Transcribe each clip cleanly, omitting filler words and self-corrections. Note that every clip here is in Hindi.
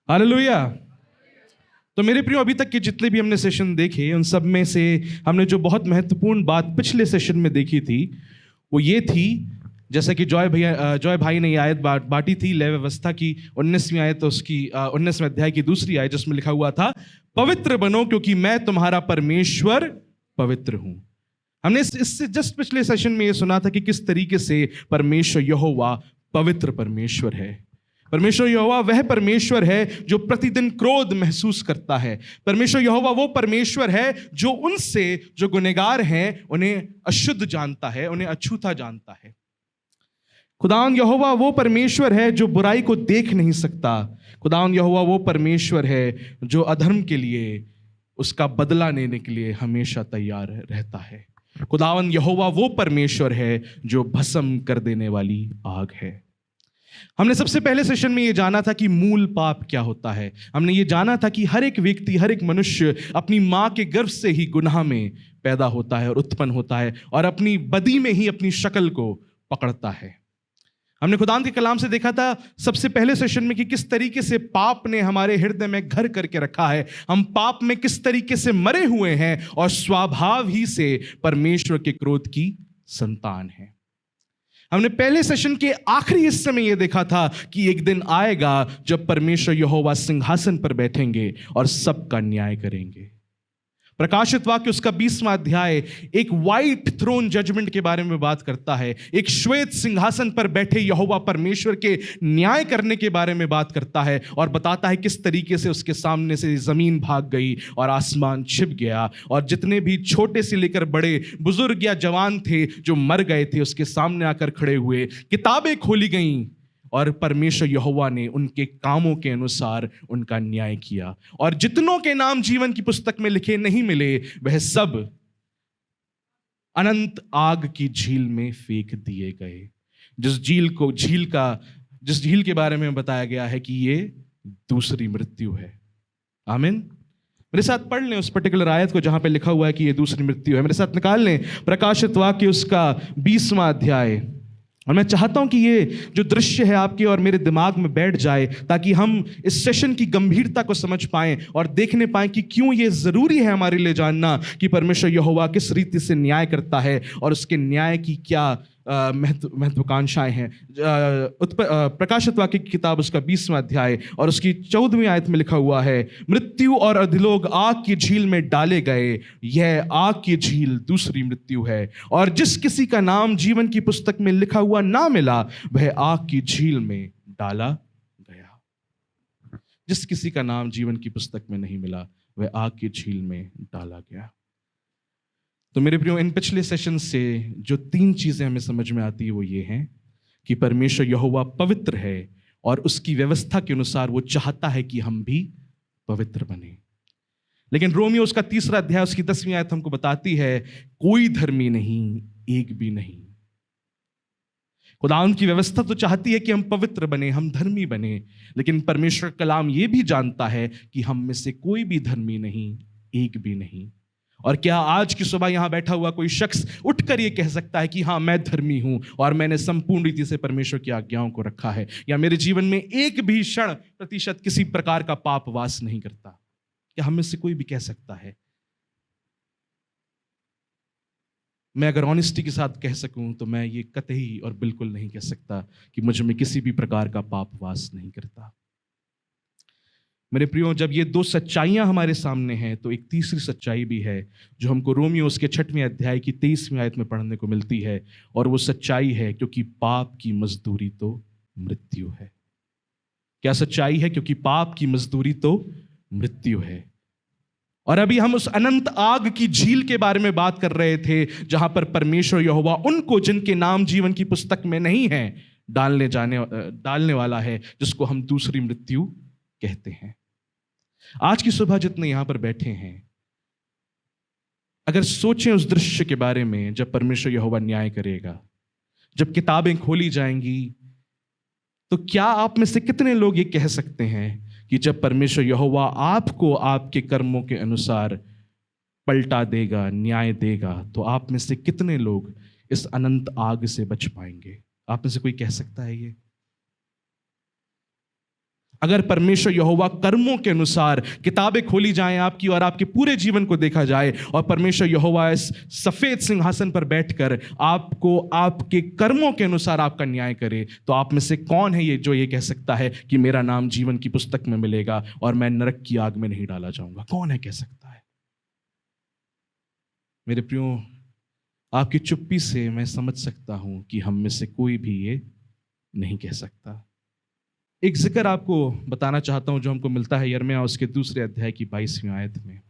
हालेलुया। तो मेरे प्रियो, अभी तक के जितने भी हमने सेशन देखे उन सब में से हमने जो बहुत महत्वपूर्ण बात पिछले सेशन में देखी थी वो ये थी, जैसा कि जॉय भाई ने ये आयत बांटी थी लय व्यवस्था की 19वीं आयत, तो उसकी 19वें अध्याय की दूसरी आयत, जिसमें लिखा हुआ था पवित्र बनो क्योंकि मैं तुम्हारा परमेश्वर पवित्र हूं। हमने इससे जस्ट पिछले सेशन में ये सुना था कि किस तरीके से परमेश्वर यहोवा पवित्र परमेश्वर है। परमेश्वर यहोवा वह परमेश्वर है जो प्रतिदिन क्रोध महसूस करता है। परमेश्वर यहोवा वो परमेश्वर है जो उनसे जो गुनहगार हैं उन्हें अशुद्ध जानता है, उन्हें अछूता जानता है। खुदावंद यहोवा वो परमेश्वर है जो बुराई को देख नहीं सकता। खुदावंद यहोवा वो परमेश्वर है जो अधर्म के लिए उसका बदला लेने के लिए हमेशा तैयार रहता है। खुदावंद यहोवा वो परमेश्वर है जो भस्म कर देने वाली आग है। हमने सबसे पहले सेशन में ये जाना था कि मूल पाप क्या होता है। हमने ये जाना था कि हर एक व्यक्ति, हर एक मनुष्य अपनी मां के गर्भ से ही गुनाह में पैदा होता है और उत्पन्न होता है और अपनी बदी में ही अपनी शक्ल को पकड़ता है। हमने खुदावंद के कलाम से देखा था सबसे पहले सेशन में कि किस तरीके से पाप ने हमारे हृदय में घर करके रखा है। हम पाप में किस तरीके से मरे हुए हैं और स्वभाव ही से परमेश्वर के क्रोध की संतान है। हमने पहले सेशन के आखिरी हिस्से में यह देखा था कि एक दिन आएगा जब परमेश्वर यहोवा सिंहासन पर बैठेंगे और सबका न्याय करेंगे। प्रकाशित वाक्य उसका 20वां अध्याय एक व्हाइट थ्रोन जजमेंट के बारे में बात करता है। एक श्वेत सिंहासन पर बैठे यहोवा परमेश्वर के न्याय करने के बारे में बात करता है और बताता है किस तरीके से उसके सामने से जमीन भाग गई और आसमान छिप गया और जितने भी छोटे से लेकर बड़े बुजुर्ग या जवान थे जो मर गए थे उसके सामने आकर खड़े हुए, किताबें खोली गईं और परमेश्वर यहोवा ने उनके कामों के अनुसार उनका न्याय किया। और जितनों के नाम जीवन की पुस्तक में लिखे नहीं मिले वह सब अनंत आग की झील में फेंक दिए गए। जिस झील के बारे में बताया गया है कि ये दूसरी मृत्यु है। आमीन। मेरे साथ पढ़ लें उस पर्टिकुलर आयत को जहां पे लिखा हुआ है कि ये दूसरी मृत्यु है। मेरे साथ निकाल लें प्रकाशित वाक्य उसका 20वां अध्याय। और मैं चाहता हूं कि ये जो दृश्य है आपके और मेरे दिमाग में बैठ जाए ताकि हम इस सेशन की गंभीरता को समझ पाएं और देखने पाएं कि क्यों ये जरूरी है हमारे लिए जानना कि परमेश्वर यहोवा किस रीति से न्याय करता है और उसके न्याय की क्या महत्वाकांक्षाएं हैं। प्रकाशित वाक्य की किताब उसका 20वां अध्याय और उसकी 14वीं आयत में लिखा हुआ है, मृत्यु और अधोलोक आग की झील में डाले गए। यह आग की झील दूसरी मृत्यु है और जिस किसी का नाम जीवन की पुस्तक में लिखा हुआ ना मिला वह आग की झील में डाला गया। जिस किसी का नाम जीवन की पुस्तक में नहीं मिला वह आग की झील में डाला गया। तो मेरे प्रियो, इन पिछले सेशन से जो 3 चीजें हमें समझ में आती है वो ये हैं कि परमेश्वर यहोवा पवित्र है और उसकी व्यवस्था के अनुसार वो चाहता है कि हम भी पवित्र बने। लेकिन रोमियो उसका 3रा अध्याय उसकी 10वीं आयत हमको बताती है कोई धर्मी नहीं, एक भी नहीं। खुदावंद की व्यवस्था तो चाहती है कि हम पवित्र बने, हम धर्मी बने, लेकिन परमेश्वर कलाम ये भी जानता है कि हम में से कोई भी धर्मी नहीं, एक भी नहीं। और क्या आज की सुबह यहां बैठा हुआ कोई शख्स उठकर यह कह सकता है कि हाँ मैं धर्मी हूं और मैंने संपूर्ण रीति से परमेश्वर की आज्ञाओं को रखा है, या मेरे जीवन में एक भी क्षण प्रतिशत किसी प्रकार का पाप वास नहीं करता? क्या हम में से कोई भी कह सकता है? मैं अगर ऑनेस्टी के साथ कह सकूं तो मैं ये कतई और बिल्कुल नहीं कह सकता कि मुझ में किसी भी प्रकार का पाप वास नहीं करता। मेरे प्रियो, जब ये 2 सच्चाइयां हमारे सामने हैं तो एक तीसरी सच्चाई भी है जो हमको रोमियो उसके 6वें अध्याय की 23वीं आयत में पढ़ने को मिलती है, और वो सच्चाई है क्योंकि पाप की मजदूरी तो मृत्यु है। क्या सच्चाई है? क्योंकि पाप की मजदूरी तो मृत्यु है। और अभी हम उस अनंत आग की झील के बारे में बात कर रहे थे जहां पर परमेश्वर यहोवा उनको जिनके नाम जीवन की पुस्तक में नहीं है डालने वाला है, जिसको हम दूसरी मृत्यु कहते हैं। आज की सुबह जितने यहां पर बैठे हैं, अगर सोचें उस दृश्य के बारे में जब परमेश्वर यहोवा न्याय करेगा, जब किताबें खोली जाएंगी, तो क्या आप में से कितने लोग ये कह सकते हैं कि जब परमेश्वर यहोवा आपको आपके कर्मों के अनुसार पलटा देगा, न्याय देगा, तो आप में से कितने लोग इस अनंत आग से बच पाएंगे? आप में से कोई कह सकता है ये? अगर परमेश्वर यहोवा कर्मों के अनुसार किताबें खोली जाएं आपकी और आपके पूरे जीवन को देखा जाए और परमेश्वर यहोवा इस सफेद सिंहासन पर बैठकर आपको आपके कर्मों के अनुसार आपका न्याय करे, तो आप में से कौन है ये जो ये कह सकता है कि मेरा नाम जीवन की पुस्तक में मिलेगा और मैं नरक की आग में नहीं डाला जाऊंगा? कौन है कह सकता है? मेरे प्रियो, आपकी चुप्पी से मैं समझ सकता हूं कि हम में से कोई भी ये नहीं कह सकता। एक जिक्र आपको बताना चाहता हूं जो हमको मिलता है यिर्मयाह उसके 2 अध्याय की 22वीं आयत में।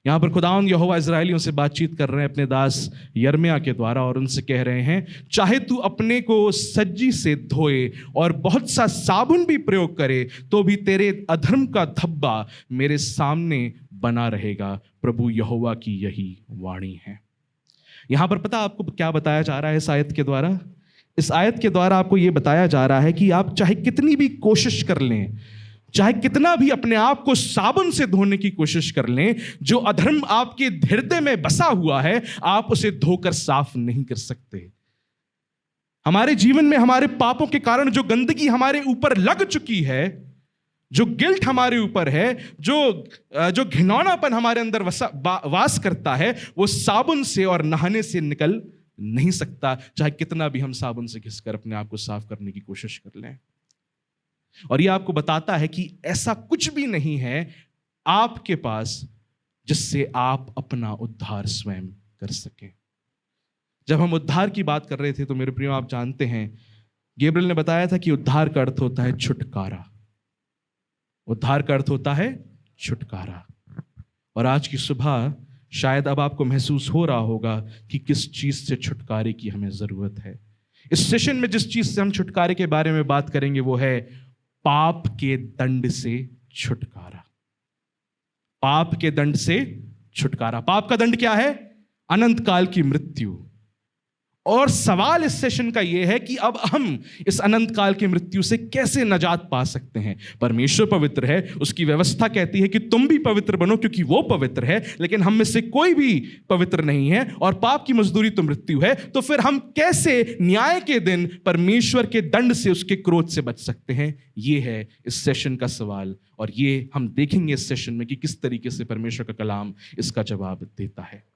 यहां पर खुदावंद यहोवा इस्राएलियों से बातचीत कर रहे हैं अपने दास यिर्मयाह के द्वारा और उनसे कह रहे हैं, चाहे तू अपने को सज्जी से धोए और बहुत सा साबुन भी प्रयोग करे तो भी तेरे अधर्म का धब्बा मेरे सामने बना रहेगा। प्रभु यहोवा की यही वाणी है। यहां पर पता आपको क्या बताया जा रहा है इस आयत के द्वारा? इस आयत के द्वारा आपको यह बताया जा रहा है कि आप चाहे कितनी भी कोशिश कर लें, चाहे कितना भी अपने आप को साबुन से धोने की कोशिश कर लें, जो अधर्म आपके हृदय में बसा हुआ है आप उसे धोकर साफ नहीं कर सकते। हमारे जीवन में हमारे पापों के कारण जो गंदगी हमारे ऊपर लग चुकी है, जो गिल्ट हमारे ऊपर है, जो घिनौनापन हमारे अंदर वास करता है, वो साबुन से और नहाने से निकल नहीं सकता, चाहे कितना भी हम साबुन से घिसकर अपने आप को साफ करने की कोशिश कर लें। और यह आपको बताता है कि ऐसा कुछ भी नहीं है आपके पास जिससे आप अपना उद्धार स्वयं कर सकें। जब हम उद्धार की बात कर रहे थे तो मेरे प्रियो, आप जानते हैं गैब्रियल ने बताया था कि उद्धार का अर्थ होता है छुटकारा। उद्धार का अर्थ होता है छुटकारा। और आज की सुबह शायद अब आपको महसूस हो रहा होगा कि किस चीज से छुटकारे की हमें जरूरत है। इस सेशन में जिस चीज से हम छुटकारे के बारे में बात करेंगे वो है पाप के दंड से छुटकारा। पाप के दंड से छुटकारा। पाप का दंड क्या है? अनंत काल की मृत्यु। और सवाल इस सेशन का यह है कि अब हम इस अनंत काल की मृत्यु से कैसे नजात पा सकते हैं। परमेश्वर पवित्र है, उसकी व्यवस्था कहती है कि तुम भी पवित्र बनो क्योंकि वो पवित्र है, लेकिन हम में से कोई भी पवित्र नहीं है और पाप की मजदूरी तो मृत्यु है। तो फिर हम कैसे न्याय के दिन परमेश्वर के दंड से, उसके क्रोध से बच सकते हैं? ये है इस सेशन का सवाल और ये हम देखेंगे इस सेशन में कि किस तरीके से परमेश्वर का कलाम इसका जवाब देता है।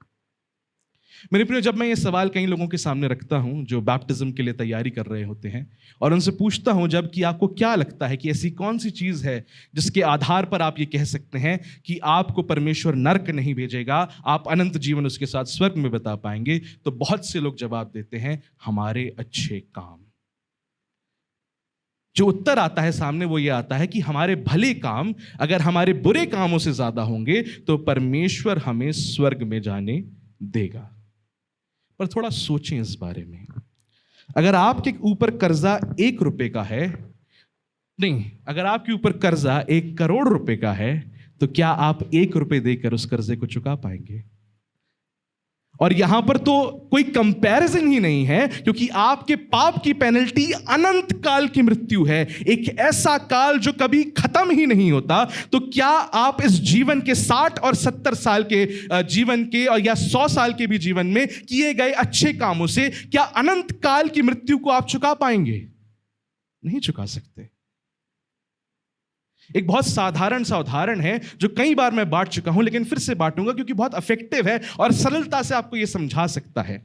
मेरे प्रिय, जब मैं ये सवाल कई लोगों के सामने रखता हूं जो बैप्टिज्म के लिए तैयारी कर रहे होते हैं और उनसे पूछता हूं जब कि आपको क्या लगता है कि ऐसी कौन सी चीज है जिसके आधार पर आप ये कह सकते हैं कि आपको परमेश्वर नरक नहीं भेजेगा, आप अनंत जीवन उसके साथ स्वर्ग में बिता पाएंगे, तो बहुत से लोग जवाब देते हैं हमारे अच्छे काम। जो उत्तर आता है सामने वो ये आता है कि हमारे भले काम अगर हमारे बुरे कामों से ज्यादा होंगे तो परमेश्वर हमें स्वर्ग में जाने देगा। पर थोड़ा सोचें इस बारे में। अगर आपके ऊपर कर्जा 1 रुपए का है, नहीं, अगर आपके ऊपर कर्जा 1 करोड़ रुपए का है, तो क्या आप 1 रुपए देकर उस कर्जे को चुका पाएंगे? और यहां पर तो कोई कंपैरिजन ही नहीं है, क्योंकि आपके पाप की पेनल्टी अनंत काल की मृत्यु है, एक ऐसा काल जो कभी खत्म ही नहीं होता। तो क्या आप इस जीवन के 60 और 70 साल के जीवन के और या 100 साल के भी जीवन में किए गए अच्छे कामों से क्या अनंत काल की मृत्यु को आप चुका पाएंगे? नहीं चुका सकते। एक बहुत साधारण सा उदाहरण है जो कई बार मैं बांट चुका हूं, लेकिन फिर से बांटूंगा क्योंकि बहुत इफेक्टिव है और सरलता से आपको यह समझा सकता है।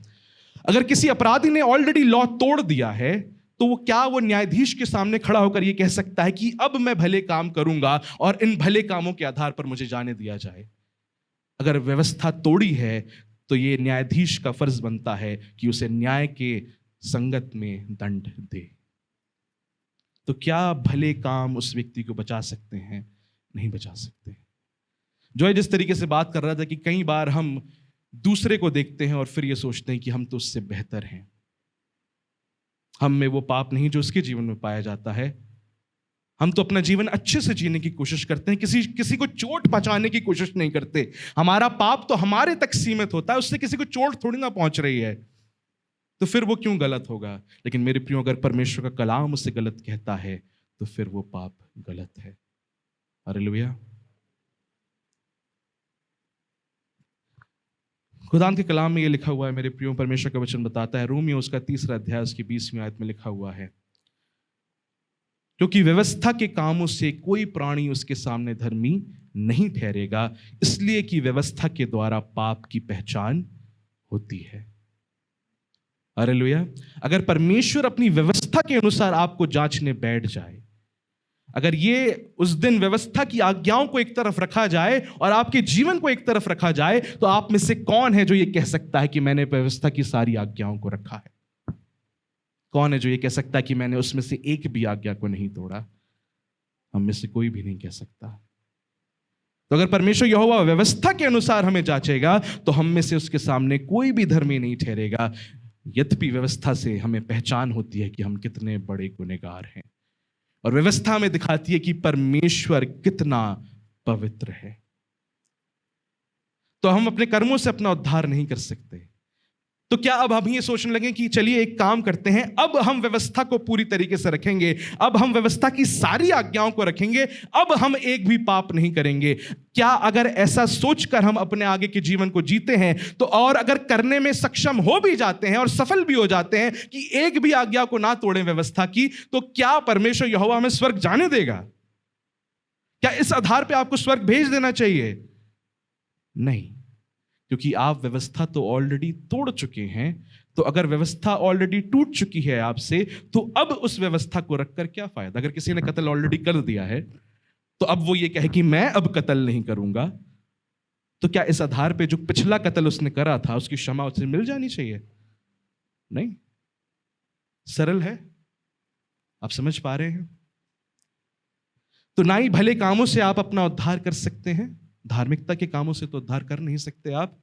अगर किसी अपराधी ने ऑलरेडी लॉ तोड़ दिया है तो वो न्यायाधीश के सामने खड़ा होकर यह कह सकता है कि अब मैं भले काम करूंगा और इन भले कामों के आधार पर मुझे जाने दिया जाए? अगर व्यवस्था तोड़ी है तो यह न्यायाधीश का फर्ज बनता है कि उसे न्याय के संगत में दंड दे। तो क्या भले काम उस व्यक्ति को बचा सकते हैं? नहीं बचा सकते। जो है जिस तरीके से बात कर रहा था कि कई बार हम दूसरे को देखते हैं और फिर ये सोचते हैं कि हम तो उससे बेहतर हैं। हम में वो पाप नहीं जो उसके जीवन में पाया जाता है। हम तो अपना जीवन अच्छे से जीने की कोशिश करते हैं, किसी को चोट पहुंचाने की कोशिश नहीं करते। हमारा पाप तो हमारे तक सीमित होता है, उससे किसी को चोट थोड़ी ना पहुंच रही है, तो फिर वो क्यों गलत होगा? लेकिन मेरे प्रियो, अगर परमेश्वर का कलाम उसे गलत कहता है तो फिर वो पाप गलत है। हालेलुया। खुदा के कलाम में ये लिखा हुआ है मेरे प्रियो, परमेश्वर का वचन बताता है, रोमियो उसका 3 अध्याय उसकी 20वीं आयत में लिखा हुआ है, क्योंकि व्यवस्था के कामों से कोई प्राणी उसके सामने धर्मी नहीं ठहरेगा, इसलिए कि व्यवस्था के द्वारा पाप की पहचान होती है। हालेलुया। अगर परमेश्वर अपनी व्यवस्था के अनुसार आपको जांचने बैठ जाए, अगर ये उस दिन व्यवस्था की आज्ञाओं को एक तरफ रखा जाए और आपके जीवन को एक तरफ रखा जाए, तो आप में से कौन है जो ये कह सकता है कि मैंने व्यवस्था की सारी आज्ञाओं को रखा है? कौन है जो ये कह सकता है कि मैंने उसमें से एक भी आज्ञा को नहीं तोड़ा? हम में से कोई भी नहीं कह सकता। तो अगर परमेश्वर यहोवा व्यवस्था के अनुसार हमें जांचेगा, तो हम में से उसके सामने कोई भी धर्मी नहीं ठहरेगा। यद्यपि व्यवस्था से हमें पहचान होती है कि हम कितने बड़े गुनहगार हैं, और व्यवस्था हमें दिखाती है कि परमेश्वर कितना पवित्र है। तो हम अपने कर्मों से अपना उद्धार नहीं कर सकते। तो क्या अब हम ये सोचने लगे कि चलिए एक काम करते हैं, अब हम व्यवस्था को पूरी तरीके से रखेंगे, अब हम व्यवस्था की सारी आज्ञाओं को रखेंगे, अब हम एक भी पाप नहीं करेंगे? क्या अगर ऐसा सोचकर हम अपने आगे के जीवन को जीते हैं, तो और अगर करने में सक्षम हो भी जाते हैं और सफल भी हो जाते हैं कि एक भी आज्ञा को ना तोड़ें व्यवस्था की, तो क्या परमेश्वर यहोवा हमें स्वर्ग जाने देगा? क्या इस आधार पर आपको स्वर्ग भेज देना चाहिए? नहीं, क्योंकि आप व्यवस्था तो ऑलरेडी तोड़ चुके हैं। तो अगर व्यवस्था ऑलरेडी टूट चुकी है आपसे, तो अब उस व्यवस्था को रखकर क्या फायदा? अगर किसी ने कत्ल ऑलरेडी कर दिया है, तो अब वो ये कहे कि मैं अब कत्ल नहीं करूंगा, तो क्या इस आधार पे जो पिछला कत्ल उसने करा था उसकी क्षमा उसे मिल जानी चाहिए? नहीं। सरल है, आप समझ पा रहे हैं? तो ना ही भले कामों से आप अपना उद्धार कर सकते हैं, धार्मिकता के कामों से तो उद्धार कर नहीं सकते आप,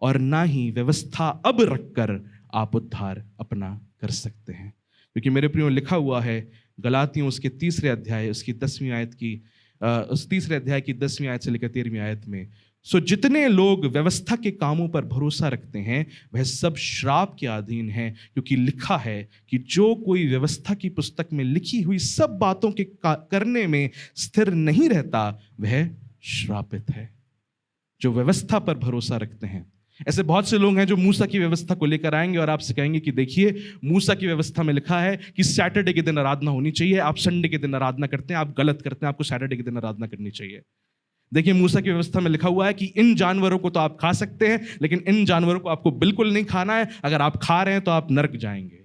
और ना ही व्यवस्था अब रखकर आप उद्धार अपना कर सकते हैं। क्योंकि मेरे प्रियो लिखा हुआ है गलातियों उसके 3 अध्याय उसकी 10वीं आयत की उस 3 अध्याय की 10वीं आयत से लेकर 13वीं आयत में, सो जितने लोग व्यवस्था के कामों पर भरोसा रखते हैं वह सब श्राप के अधीन हैं, क्योंकि लिखा है कि जो कोई व्यवस्था की पुस्तक में लिखी हुई सब बातों के करने में स्थिर नहीं रहता वह श्रापित है। जो व्यवस्था पर भरोसा रखते हैं, ऐसे बहुत से लोग हैं जो मूसा की व्यवस्था को लेकर आएंगे और आपसे कहेंगे कि देखिए मूसा की व्यवस्था में लिखा है कि सैटरडे के दिन आराधना होनी चाहिए, आप संडे के दिन आराधना करते हैं, आप गलत करते हैं, आपको सैटरडे के दिन आराधना करनी चाहिए। देखिए मूसा की व्यवस्था में लिखा हुआ है कि इन जानवरों को तो आप खा सकते हैं, लेकिन इन जानवरों को आपको बिल्कुल नहीं खाना है, अगर आप खा रहे हैं तो आप नरक जाएंगे।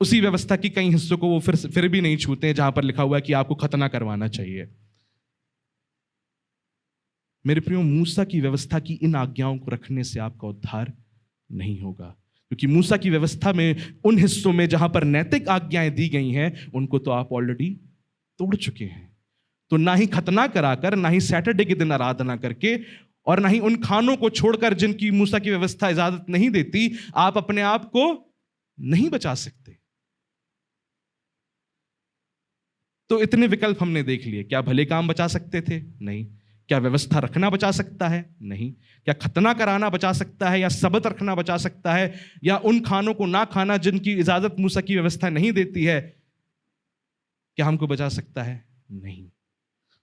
उसी व्यवस्था की कई हिस्सों को वो फिर भी नहीं छूते हैं जहां पर लिखा हुआ है कि आपको खतना करवाना चाहिए। मेरे प्रियो, मूसा की व्यवस्था की इन आज्ञाओं को रखने से आपका उद्धार नहीं होगा, क्योंकि मूसा की व्यवस्था में उन हिस्सों में जहां पर नैतिक आज्ञाएं दी गई हैं उनको तो आप ऑलरेडी तोड़ चुके हैं। तो ना ही खतना कराकर, ना ही सैटरडे के दिन आराधना करके, और ना ही उन खानों को छोड़कर जिनकी मूसा की व्यवस्था इजाजत नहीं देती, आप अपने आप को नहीं बचा सकते। तो इतने विकल्प हमने देख लिए। क्या भले काम बचा सकते थे? नहीं। क्या व्यवस्था रखना बचा सकता है? नहीं। क्या खतना कराना बचा सकता है, या सबत रखना बचा सकता है, या उन खानों को ना खाना जिनकी इजाजत मूसा की व्यवस्था नहीं देती है, क्या हमको बचा सकता है? नहीं।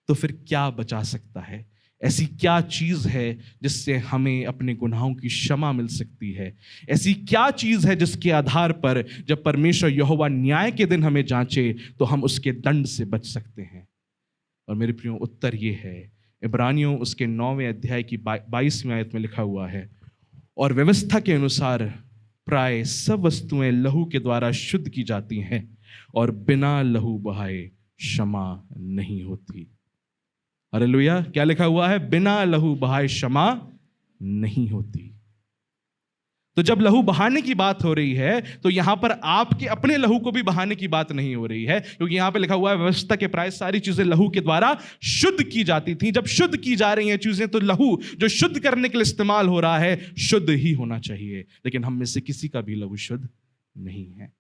तो फिर क्या बचा सकता है? ऐसी क्या चीज है जिससे हमें अपने गुनाहों की क्षमा मिल सकती है? ऐसी क्या चीज है जिसके आधार पर जब परमेश्वर यहोवा न्याय के दिन हमें जांचे तो हम उसके दंड से बच सकते हैं? और मेरे प्रियो, उत्तर ये है, इब्रानियों उसके 9वें अध्याय की 22वीं आयत में लिखा हुआ है, और व्यवस्था के अनुसार प्राय सब वस्तुएं लहू के द्वारा शुद्ध की जाती हैं, और बिना लहू बहाए क्षमा नहीं होती। हालेलुया। क्या लिखा हुआ है? बिना लहू बहाए क्षमा नहीं होती। तो जब लहू बहाने की बात हो रही है, तो यहां पर आपके अपने लहू को भी बहाने की बात नहीं हो रही है, क्योंकि यहां पर लिखा हुआ है व्यवस्था के प्राय सारी चीजें लहू के द्वारा शुद्ध की जाती थी। जब शुद्ध की जा रही हैं चीजें, तो लहू जो शुद्ध करने के लिए इस्तेमाल हो रहा है शुद्ध ही होना चाहिए, लेकिन हम में से किसी का भी लहू शुद्ध नहीं है।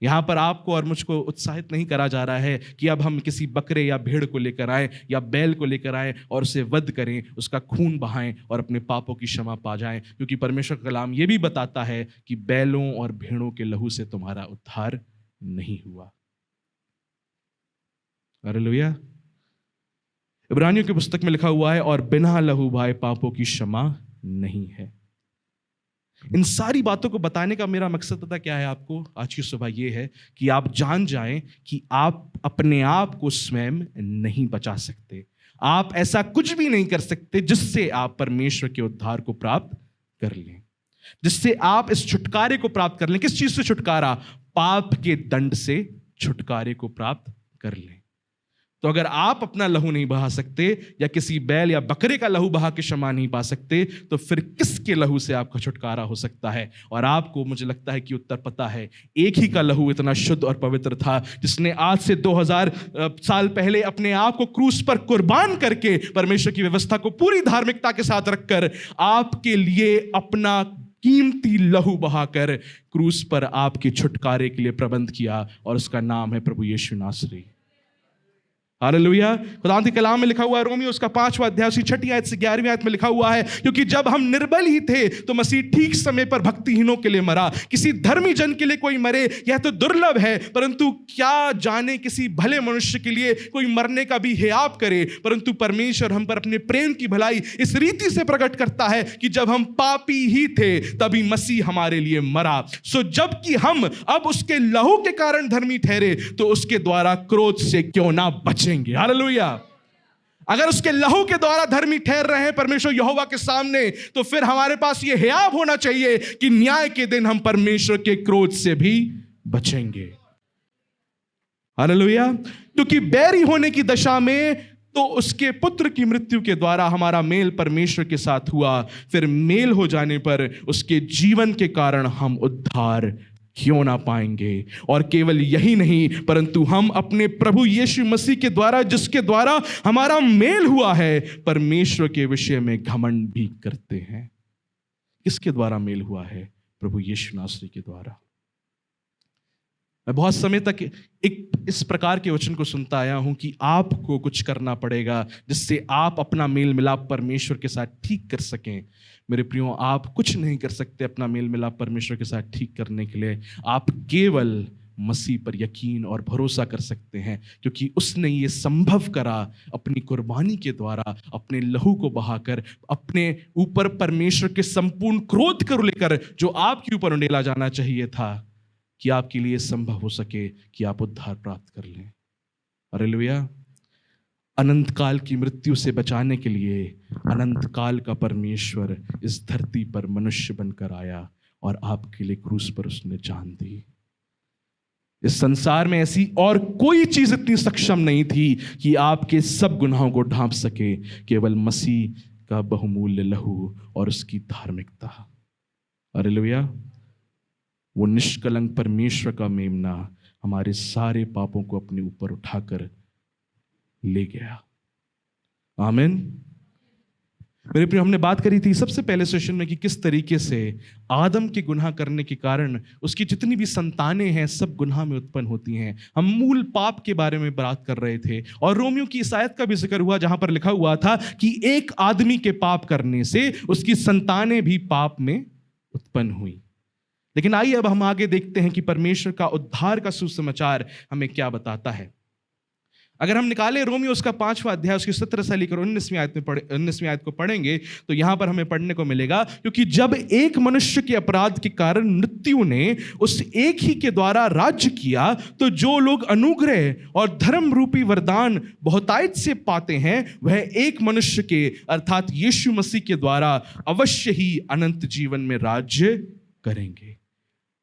यहां पर आपको और मुझको उत्साहित नहीं करा जा रहा है कि अब हम किसी बकरे या भेड़ को लेकर आए या बैल को लेकर आए और उसे वध करें, उसका खून बहाएं और अपने पापों की क्षमा पा जाएं, क्योंकि परमेश्वर का कलाम यह भी बताता है कि बैलों और भेड़ों के लहू से तुम्हारा उद्धार नहीं हुआ। हालेलुया। इब्रानियों की पुस्तक में लिखा हुआ है, और बिना लहू बहाए पापों की क्षमा नहीं है। इन सारी बातों को बताने का मेरा मकसद पता क्या है आपको आज की सुबह? ये है कि आप जान जाएं कि आप अपने आप को स्वयं नहीं बचा सकते। आप ऐसा कुछ भी नहीं कर सकते जिससे आप परमेश्वर के उद्धार को प्राप्त कर लें, जिससे आप इस छुटकारे को प्राप्त कर लें। किस चीज से छुटकारा? पाप के दंड से छुटकारे को प्राप्त कर लें। तो अगर आप अपना लहू नहीं बहा सकते या किसी बैल या बकरे का लहू बहा के क्षमा नहीं पा सकते, तो फिर किसके लहू से आपका छुटकारा हो सकता है? और आपको, मुझे लगता है कि उत्तर पता है। एक ही का लहू इतना शुद्ध और पवित्र था, जिसने आज से 2000 साल पहले अपने आप को क्रूस पर कुर्बान करके परमेश्वर की व्यवस्था को पूरी धार्मिकता के साथ रखकर आपके लिए अपना कीमती लहू बहाकर क्रूस पर आपके छुटकारे के लिए प्रबंध किया, और उसका नाम है प्रभु यीशु नासरी। हालेलुया। खुदा के कलाम में लिखा हुआ है, रोमियो उसका 5वां अध्याय उसकी 6ठी आयत से 11वीं आयत में लिखा हुआ है, क्योंकि जब हम निर्बल ही थे तो मसीह ठीक समय पर भक्तिहीनों के लिए मरा। किसी धर्मी जन के लिए कोई मरे यह तो दुर्लभ है, परंतु क्या जाने किसी भले मनुष्य के लिए कोई मरने का भी हियाव करे। परंतु परमेश्वर हम पर अपने प्रेम की भलाई इस रीति से प्रकट करता है कि जब हम पापी ही थे तभी मसीह हमारे लिए मरा। सो जबकि हम अब उसके लहू के कारण धर्मी ठहरे, तो उसके द्वारा क्रोध से क्यों ना बचेंगे। हालेलुया। अगर उसके लहू के द्वारा धर्मी ठहर रहे हैं परमेश्वर यहोवा के सामने, तो फिर हमारे पास यह हियाव होना चाहिए कि न्याय के दिन हम परमेश्वर के क्रोध से भी बचेंगे। हालेलुया। क्योंकि बैरी होने की दशा में तो उसके पुत्र की मृत्यु के द्वारा हमारा मेल परमेश्वर के साथ हुआ, फिर मेल हो जाने पर उसके जीवन के कारण हम उद्धार क्यों ना पाएंगे। और केवल यही नहीं, परंतु हम अपने प्रभु यीशु मसीह के द्वारा, जिसके द्वारा हमारा मेल हुआ है, परमेश्वर के विषय में घमंड भी करते हैं। किसके द्वारा मेल हुआ है? प्रभु यीशु नासरी के द्वारा। मैं बहुत समय तक एक इस प्रकार के वचन को सुनता आया हूं कि आपको कुछ करना पड़ेगा जिससे आप अपना मेल मिलाप परमेश्वर के साथ ठीक कर सकें। मेरे प्रियो, आप कुछ नहीं कर सकते अपना मेल मिलाप परमेश्वर के साथ ठीक करने के लिए। आप केवल मसीह पर यकीन और भरोसा कर सकते हैं, क्योंकि उसने ये संभव करा अपनी कुर्बानी के द्वारा, अपने लहू को बहाकर, अपने ऊपर परमेश्वर के संपूर्ण क्रोध को लेकर जो आपके ऊपर उंडेला जाना चाहिए था, कि आपके लिए संभव हो सके कि आप उद्धार प्राप्त कर लें। हालेलुया। अनंत काल की मृत्यु से बचाने के लिए अनंत काल का परमेश्वर इस धरती पर मनुष्य बनकर आया और आपके लिए क्रूस पर उसने जान दी। इस संसार में ऐसी और कोई चीज इतनी सक्षम नहीं थी कि आपके सब गुनाहों को ढांप सके, केवल मसीह का बहुमूल्य लहू और उसकी धार्मिकता। हालेलुया। वो निष्कलंक परमेश्वर का मेमना हमारे सारे पापों को अपने ऊपर उठाकर ले गया। आमीन। मेरे प्रिय, हमने बात करी थी सबसे पहले सेशन में कि किस तरीके से आदम के गुनाह करने के कारण उसकी जितनी भी संतानें हैं सब गुनाह में उत्पन्न होती हैं। हम मूल पाप के बारे में बात कर रहे थे और रोमियो की इस आयत का भी जिक्र हुआ जहां पर लिखा हुआ था कि एक आदमी के पाप करने से उसकी संतानें भी पाप में उत्पन्न हुई। लेकिन आइए अब हम आगे देखते हैं कि परमेश्वर का उद्धार का सुसमाचार हमें क्या बताता है। अगर हम निकालें रोमियो उसका 5वां अध्याय उसकी 17 से लेकर 19वीं आयत को पढ़ेंगे, तो यहां पर हमें पढ़ने को मिलेगा, क्योंकि जब एक मनुष्य के अपराध के कारण मृत्यु ने उस एक ही के द्वारा राज्य किया, तो जो लोग अनुग्रह और धर्म रूपी वरदान बहुतायत से पाते हैं, वह एक मनुष्य के अर्थात यीशु मसीह के द्वारा अवश्य ही अनंत जीवन में राज्य करेंगे।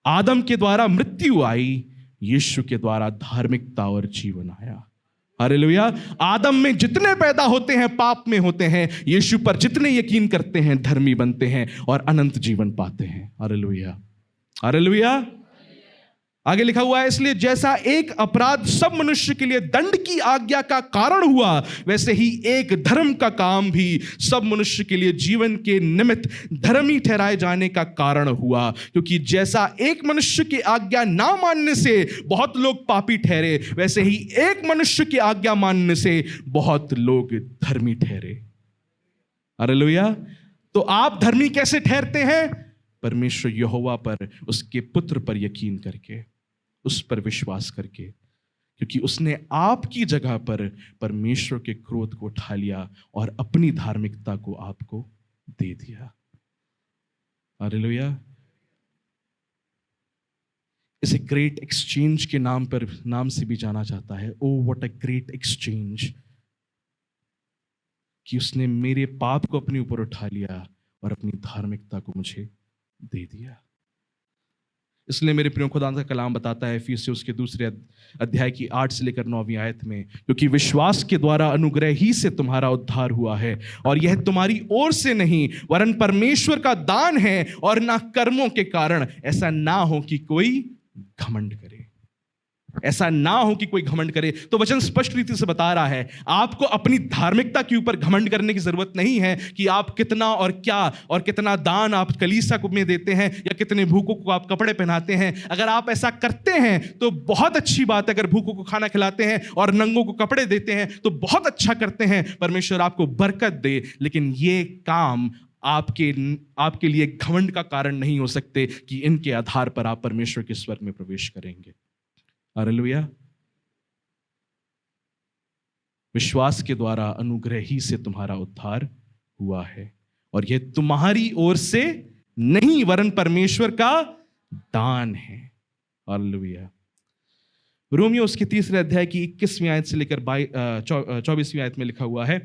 आदम के द्वारा मृत्यु आई, यीशु के द्वारा धार्मिकता और जीवन आया। हालेलुया। आदम में जितने पैदा होते हैं पाप में होते हैं, यीशु पर जितने यकीन करते हैं धर्मी बनते हैं और अनंत जीवन पाते हैं। हालेलुया। हालेलुया। आगे लिखा हुआ है, इसलिए जैसा एक अपराध सब मनुष्य के लिए दंड की आज्ञा का कारण हुआ, वैसे ही एक धर्म का काम भी सब मनुष्य के लिए जीवन के निमित्त धर्मी ठहराए जाने का कारण हुआ। क्योंकि जैसा एक मनुष्य की आज्ञा ना मानने से बहुत लोग पापी ठहरे, वैसे ही एक मनुष्य की आज्ञा मानने से बहुत लोग धर्मी ठहरे। हालेलुया। तो आप धर्मी कैसे ठहरते हैं? परमेश्वर यहोवा पर, उसके पुत्र पर यकीन करके, उस पर विश्वास करके, क्योंकि उसने आपकी जगह पर परमेश्वर के क्रोध को उठा लिया और अपनी धार्मिकता को आपको दे दिया। हालेलुया। इसे ग्रेट एक्सचेंज के नाम से भी जाना जाता है। Oh what a great exchange, कि उसने मेरे पाप को अपने ऊपर उठा लिया और अपनी धार्मिकता को मुझे दे दिया। इसलिए मेरे प्रियो, खुदा का कलाम बताता है इफिसियों के दूसरे अध्याय की 8 से लेकर 9वीं आयत में, क्योंकि विश्वास के द्वारा अनुग्रह ही से तुम्हारा उद्धार हुआ है, और यह तुम्हारी ओर से नहीं वरन परमेश्वर का दान है, और ना कर्मों के कारण, ऐसा ना हो कि कोई घमंड करे। ऐसा ना हो कि कोई घमंड करे। तो वचन स्पष्ट रीति से बता रहा है, आपको अपनी धार्मिकता के ऊपर घमंड करने की जरूरत नहीं है कि आप कितना और क्या और कितना दान आप कलीसिया को में देते हैं, या कितने भूखों को आप कपड़े पहनाते हैं। अगर आप ऐसा करते हैं तो बहुत अच्छी बात है। अगर भूखों को खाना खिलाते हैं और नंगों को कपड़े देते हैं तो बहुत अच्छा करते हैं, परमेश्वर आपको बरकत दे। लेकिन ये काम आपके लिए घमंड का कारण नहीं हो सकते कि इनके आधार पर आप परमेश्वर के स्वर्ग में प्रवेश करेंगे। हालेलुया। विश्वास के द्वारा अनुग्रह ही से तुम्हारा उद्धार हुआ है, और यह तुम्हारी ओर से नहीं वरन परमेश्वर का दान है। हालेलुया। रोमियो उसके 3 अध्याय की 21वीं आयत से लेकर 24वीं आयत में लिखा हुआ है,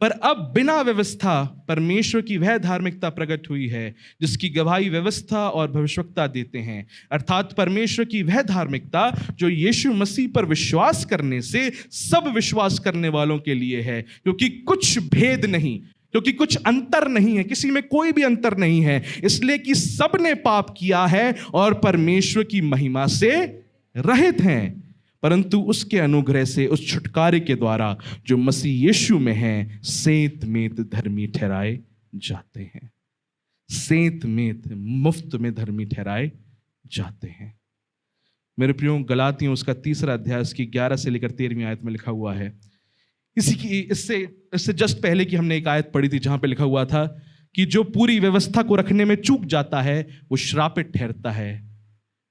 पर अब बिना व्यवस्था परमेश्वर की वह धार्मिकता प्रकट हुई है जिसकी गवाही व्यवस्था और भविष्यवक्ता देते हैं, अर्थात परमेश्वर की वह धार्मिकता जो यीशु मसीह पर विश्वास करने से सब विश्वास करने वालों के लिए है, क्योंकि कुछ भेद नहीं, क्योंकि कुछ अंतर नहीं है, किसी में कोई भी अंतर नहीं है, इसलिए कि सब ने पाप किया है और परमेश्वर की महिमा से रहित हैं, परंतु उसके अनुग्रह से उस छुटकारे के द्वारा जो मसीह यीशु में है सेंत मेंत धर्मी ठहराए जाते हैं। सेंत मेंत मुफ्त में धर्मी ठहराए जाते हैं। मेरे प्रियो, गलातियों उसका 3 अध्याय उसकी 11 से लेकर 13वीं आयत में लिखा हुआ है। इससे जस्ट पहले की हमने एक आयत पढ़ी थी जहां पे लिखा हुआ था कि जो पूरी व्यवस्था को रखने में चूक जाता है वो श्रापित ठहरता है।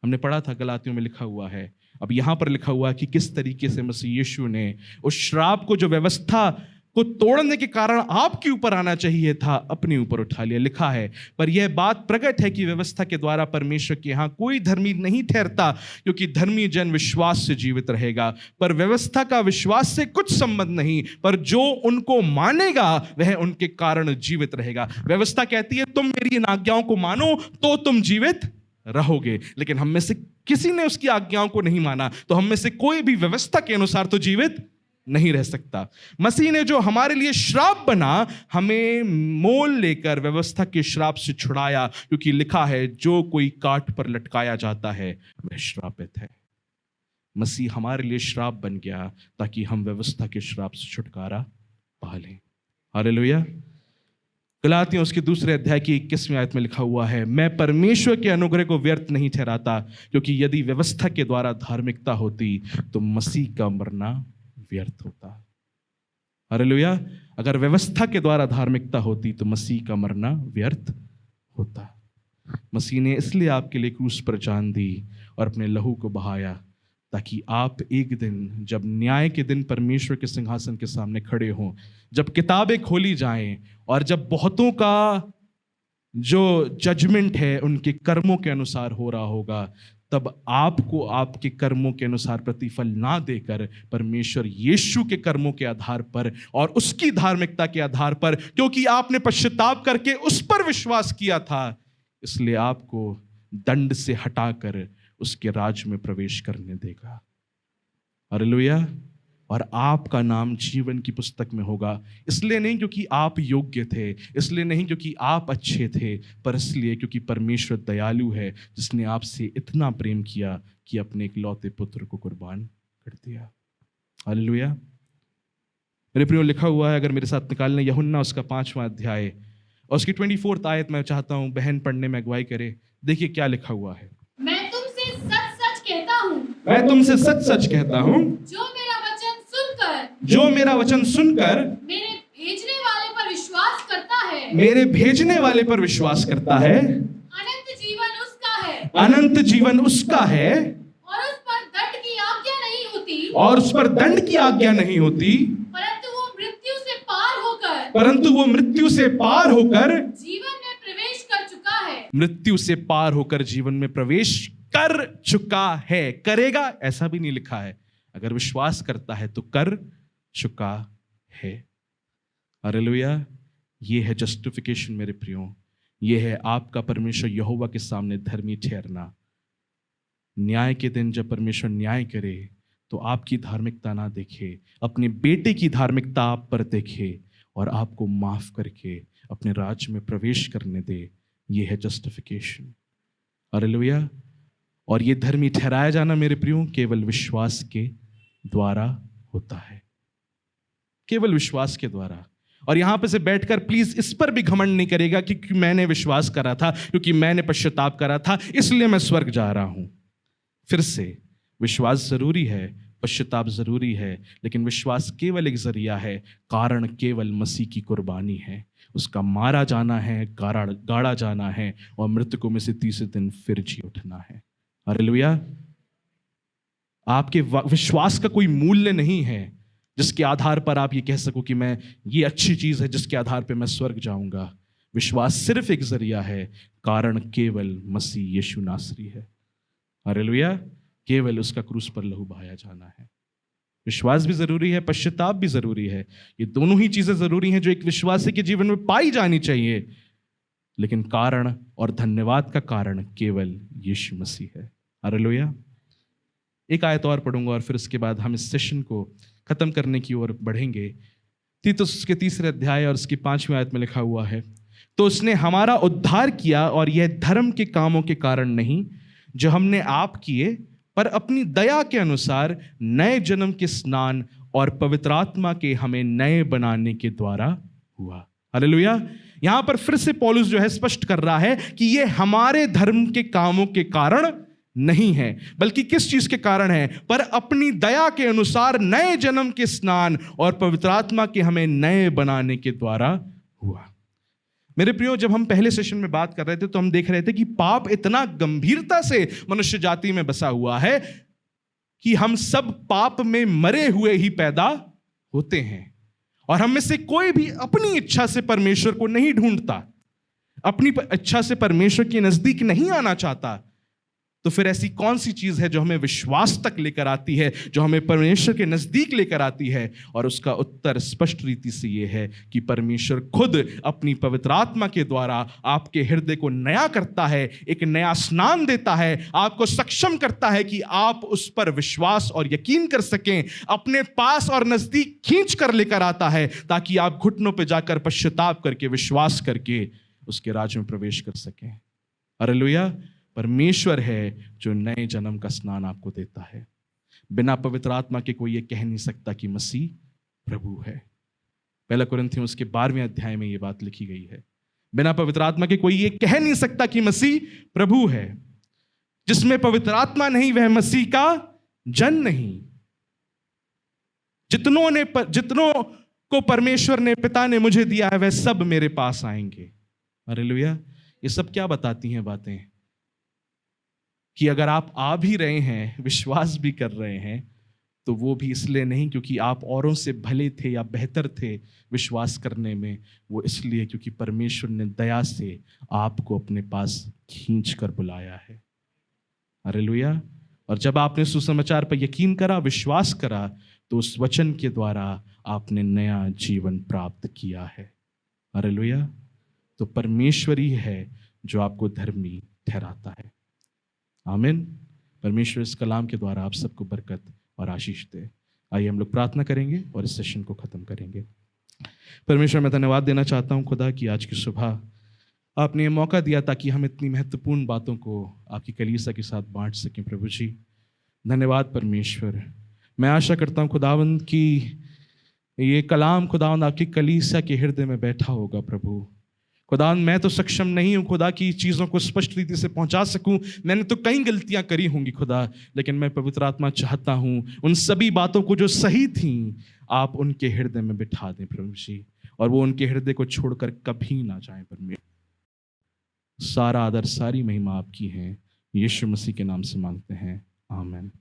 हमने पढ़ा था गलातियों में लिखा हुआ है। अब यहां पर लिखा हुआ है कि किस तरीके से मसीह यीशु ने उस श्राप को जो व्यवस्था को तोड़ने के कारण आपके ऊपर आना चाहिए था अपने ऊपर उठा लिया। लिखा है, पर यह बात प्रकट है कि व्यवस्था के द्वारा परमेश्वर के यहां कोई धर्मी नहीं ठहरता, क्योंकि धर्मी जन विश्वास से जीवित रहेगा। पर व्यवस्था का विश्वास से कुछ संबंध नहीं, पर जो उनको मानेगा वह उनके कारण जीवित रहेगा। व्यवस्था कहती है तुम मेरी इन आज्ञाओं को मानो तो तुम जीवित रहोगे, लेकिन हम में से किसी ने उसकी आज्ञाओं को नहीं माना, तो हम में से कोई भी व्यवस्था के अनुसार तो जीवित नहीं रह सकता। मसीह ने जो हमारे लिए श्राप बना, हमें मोल लेकर व्यवस्था के श्राप से छुड़ाया, क्योंकि लिखा है जो कोई काट पर लटकाया जाता है वह श्रापित है। मसीह हमारे लिए श्राप बन गया ताकि हम व्यवस्था के श्राप से छुटकारा पा लें। हालेलुया। गलातियों उसके 2 अध्याय की 21वीं आयत में लिखा हुआ है, मैं परमेश्वर के अनुग्रह को व्यर्थ नहीं ठहराता, क्योंकि यदि व्यवस्था के द्वारा धार्मिकता होती तो मसीह का मरना व्यर्थ होता। हालेलुया। अगर व्यवस्था के द्वारा धार्मिकता होती तो मसीह का मरना व्यर्थ होता। मसीह ने इसलिए आपके लिए क्रूस पर जान दी और अपने लहू को बहाया, ताकि आप एक दिन जब न्याय के दिन परमेश्वर के सिंहासन के सामने खड़े हों, जब किताबें खोली जाएं और जब बहुतों का जो जजमेंट है उनके कर्मों के अनुसार हो रहा होगा, तब आपको आपके कर्मों के अनुसार प्रतिफल ना देकर परमेश्वर यीशु के कर्मों के आधार पर और उसकी धार्मिकता के आधार पर, क्योंकि आपने पश्चाताप करके उस पर विश्वास किया था, इसलिए आपको दंड से हटाकर उसके राज्य में प्रवेश करने देगा। हालेलुया। और आपका नाम जीवन की पुस्तक में होगा, इसलिए नहीं क्योंकि आप योग्य थे, इसलिए नहीं क्योंकि आप अच्छे थे, पर इसलिए क्योंकि परमेश्वर दयालु है, जिसने आपसे इतना प्रेम किया कि अपने इकलौते पुत्र को कुर्बान कर दिया। हालेलुया। मेरे प्रियो, लिखा हुआ है, अगर मेरे साथ निकालने, यूहन्ना उसका 5वां अध्याय और उसकी 24th आयत मैं चाहता हूं बहन पढ़ने में अगुवाई करे। देखिए क्या लिखा हुआ है, मैं तुमसे सच सच कहता हूँ, मैं तुमसे सच सच कहता हूँ, जो मेरा वचन सुनकर मेरे भेजने वाले पर विश्वास करता है, मेरे भेजने वाले पर विश्वास करता है, अनंत जीवन उसका है, अनंत जीवन उसका है, और उस पर दंड की आज्ञा नहीं होती, और उस पर दंड की आज्ञा नहीं होती, परंतु वो मृत्यु से पार होकर, परंतु वो मृत्यु से पार होकर जीवन में प्रवेश कर चुका है। मृत्यु से पार होकर जीवन में प्रवेश कर चुका है। करेगा ऐसा भी नहीं लिखा है, अगर विश्वास करता है तो कर चुका है। हालेलुया। ये है जस्टिफिकेशन मेरे प्रियो, ये है आपका परमेश्वर यहोवा के सामने धर्मी ठहरना। न्याय के दिन जब परमेश्वर न्याय करे तो आपकी धार्मिकता ना देखे, अपने बेटे की धार्मिकता आप पर देखे और आपको माफ करके अपने राज्य में प्रवेश करने दे। ये है जस्टिफिकेशन। हालेलुया। और ये धर्मी ठहराया जाना मेरे प्रियो केवल विश्वास के द्वारा होता है, केवल विश्वास के द्वारा। और यहां पे से बैठकर प्लीज इस पर भी घमंड नहीं करेगा कि क्योंकि मैंने विश्वास करा था, क्योंकि मैंने पश्चाताप करा था, इसलिए मैं स्वर्ग जा रहा हूं। फिर से विश्वास जरूरी है, पश्चाताप जरूरी है, लेकिन विश्वास केवल एक जरिया है, कारण केवल मसीह की कुर्बानी है। उसका मारा जाना है, गाड़ा जाना है और मृतकों में से तीसरे दिन फिर जी उठना है। हालेलुया। आपके विश्वास का कोई मूल्य नहीं है जिसके आधार पर आप ये कह सको कि मैं, ये अच्छी चीज है जिसके आधार पर मैं स्वर्ग जाऊंगा। विश्वास सिर्फ एक जरिया है, कारण केवल मसीह यीशु नासरी है। हालेलुया। केवल उसका क्रूस पर लहू बहाया जाना है। विश्वास भी जरूरी है, पश्चाताप भी जरूरी है। ये दोनों ही चीजें जरूरी हैं जो एक विश्वासी के जीवन में पाई जानी चाहिए, लेकिन कारण और धन्यवाद का कारण केवल यीशु मसीह है। हालेलुया। एक आयत और पढ़ूंगा और फिर उसके बाद हम इस सेशन को खत्म करने की ओर बढ़ेंगे। तीतुस के 3 अध्याय और उसकी 5वीं आयत में लिखा हुआ है, तो उसने हमारा उद्धार किया और यह धर्म के कामों के कारण नहीं जो हमने आप किए, पर अपनी दया के अनुसार नए जन्म के स्नान और पवित्र आत्मा के हमें नए बनाने के द्वारा हुआ। हालेलुया। यहां पर फिर से पौलुस जो है स्पष्ट कर रहा है कि यह हमारे धर्म के कामों के कारण नहीं है, बल्कि किस चीज के कारण है? पर अपनी दया के अनुसार नए जन्म के स्नान और पवित्र आत्मा के हमें नए बनाने के द्वारा हुआ। मेरे प्रियो, जब हम पहले सेशन में बात कर रहे थे तो हम देख रहे थे कि पाप इतना गंभीरता से मनुष्य जाति में बसा हुआ है कि हम सब पाप में मरे हुए ही पैदा होते हैं, और हम में से कोई भी अपनी इच्छा से परमेश्वर को नहीं ढूंढता, अपनी इच्छा से परमेश्वर के नजदीक नहीं आना चाहता। तो फिर ऐसी कौन सी चीज है जो हमें विश्वास तक लेकर आती है, जो हमें परमेश्वर के नजदीक लेकर आती है? और उसका उत्तर स्पष्ट रीति से यह है कि परमेश्वर खुद अपनी पवित्र आत्मा के द्वारा आपके हृदय को नया करता है, एक नया स्नान देता है, आपको सक्षम करता है कि आप उस पर विश्वास और यकीन कर सकें, अपने पास और नजदीक खींच कर लेकर आता है, ताकि आप घुटनों पर जाकर पश्चाताप करके विश्वास करके उसके राज्य में प्रवेश कर सकें। हालेलुया। परमेश्वर है जो नए जन्म का स्नान आपको देता है। बिना पवित्र आत्मा के कोई ये कह नहीं सकता कि मसीह प्रभु है। 1 कुरिन्थियों उसके 12वें अध्याय में ये बात लिखी गई है। बिना पवित्र आत्मा के कोई ये कह नहीं सकता कि मसीह प्रभु है। जिसमें पवित्र आत्मा नहीं वह मसीह का जन नहीं। जितनों को परमेश्वर ने, पिता ने मुझे दिया है, वह सब मेरे पास आएंगे। हालेलुया। ये सब क्या बताती हैं बातें? कि अगर आप आ भी रहे हैं, विश्वास भी कर रहे हैं, तो वो भी इसलिए नहीं क्योंकि आप औरों से भले थे या बेहतर थे विश्वास करने में, वो इसलिए क्योंकि परमेश्वर ने दया से आपको अपने पास खींच कर बुलाया है। हालेलुया। और जब आपने सुसमाचार पर यकीन करा, विश्वास करा, तो उस वचन के द्वारा आपने नया जीवन प्राप्त किया है। हालेलुया। तो परमेश्वर ही है जो आपको धर्मी ठहराता है। आमीन। परमेश्वर इस कलाम के द्वारा आप सबको बरकत और आशीष दे। आइए हम लोग प्रार्थना करेंगे और इस सेशन को खत्म करेंगे। परमेश्वर, मैं धन्यवाद देना चाहता हूं खुदा कि आज की सुबह आपने ये मौका दिया ताकि हम इतनी महत्वपूर्ण बातों को आपकी कलीसिया के साथ बांट सकें। प्रभु जी, धन्यवाद परमेश्वर। मैं आशा करता हूं खुदावंद कि ये कलाम खुदावंद आपकी कलीसिया के हृदय में बैठा होगा। प्रभु खुदावंद, मैं तो सक्षम नहीं हूं खुदा की चीज़ों को स्पष्ट रीति से पहुंचा सकूं। मैंने तो कई गलतियां करी होंगी खुदा, लेकिन मैं पवित्र आत्मा चाहता हूं उन सभी बातों को जो सही थी आप उनके हृदय में बिठा दें प्रभु जी, और वो उनके हृदय को छोड़कर कभी ना जाएं। परमेश्वर, सारा आदर सारी महिमा आपकी है। यीशु मसीह के नाम से मांगते हैं, आमीन।